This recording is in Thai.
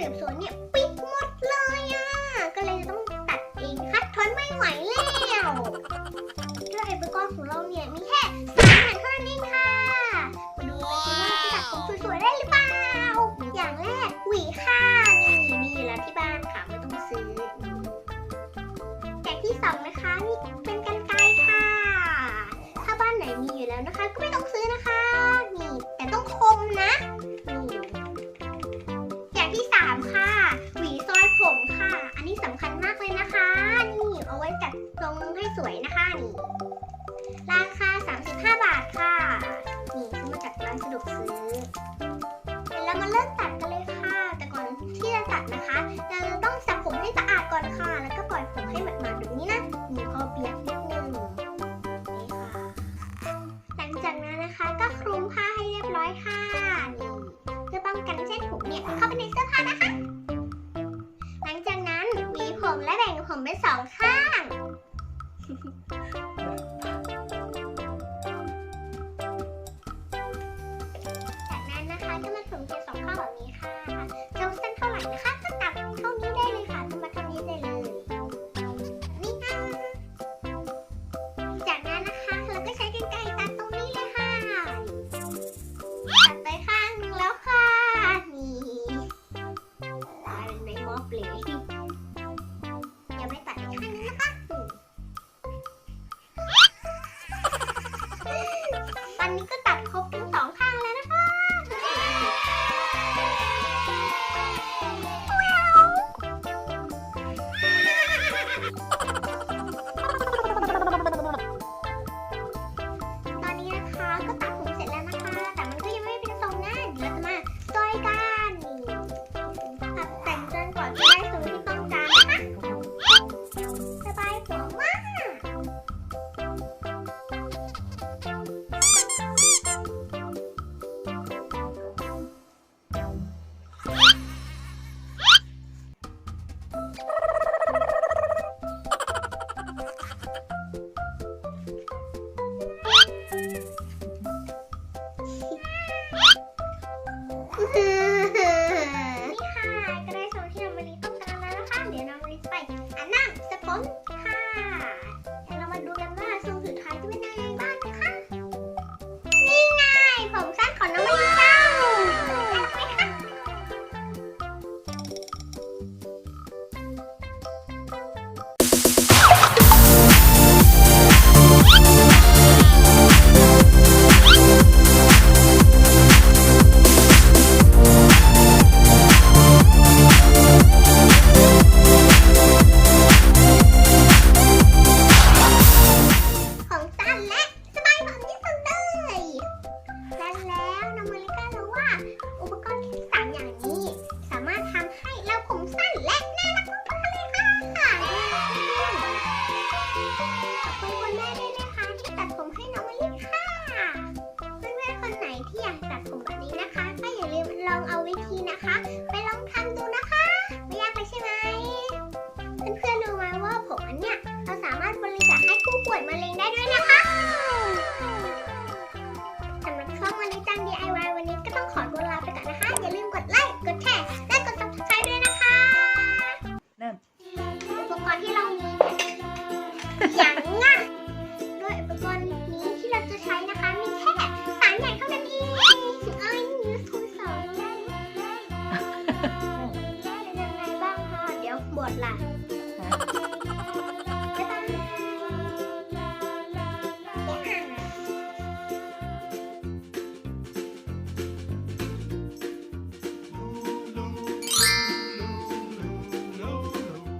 สืบสวนเนี่ยปิดหมดเลยอ่ะก็เลยจะต้องตัดเองค่ะทนไม่ไหวแล้วด้วยอุปกรณ์ของเราเนี่ยมีแค่3 อย่างเท่านั้นเองค่ะมาดูกันว่าจะตัดผมสวยๆได้หรือเปล่าอย่างแรกหวีค่ะนี่มีอยู่แล้วที่บ้านค่ะไม่ต้องซื้ออย่างที่2นะคะนี่เป็นกรรไกรค่ะถ้าบ้านไหนมีอยู่แล้วนะคะก็ไม่ต้องซื้อนะคะนี่แต่ต้องคมนะนี่อย่างที่3ค่ะหวีซอยผมค่ะอันนี้สำคัญมากเลยนะคะนี่เอาไว้จัดทรงให้สวยนะคะนี่ราคา35 บาทค่ะนี่ซื้อมาจากร้านสะดวกซื้อเดี๋ยวเรามาเริ่มตัดกันเลยค่ะแต่ก่อนที่จะตัดนะคะเราจะต้องสระผมให้สะอาดก่อนค่ะแล้วก็ปล่อยผมให้หมาดๆแบบนี้นะนี่พอเปียกนิดนึงนี่ค่ะหลังจากนั้นนะคะก็คลุมผ้าให้เรียบร้อยค่ะนี่เพื่อป้องกันเส้นผมเนี่ยเข้าไปในเสื้อผ้านะคะหลังจากนั้นหวีผมและแบ่งผมเป็น2 ข้างจากนั้นนะคะก็มาถึงเป็น2 ข้างแบบนี้ค่ะจะเส้นเท่าไหร่นะคะก็ตัดเท่านี้ได้เลยค่ะจะมาเท่านี้ได้เลยนี่ค่ะจากนั้นนะคะเราก็ใช้กรรไกรตัดตรงนี้เลยค่ะตัดไปข้างนึงแล้วค่ะนี่ตายเป็นไม้ม็อบเลยอย่าไปตัดอีกข้างนึงนะคะตอนนี้ก็ตัดครบทั้ง2 ข้างแล้วนะคะตอนนี้นะคะก็ตัดผมเสร็จแล้วนะคะแต่มันก็ยังไม่เป็นทรงนะเดี๋ยวเราจะมาซอยกันตัดแต่งจนกว่าจะได้ทรงที่ต้องการนะคะสบายหัวมาก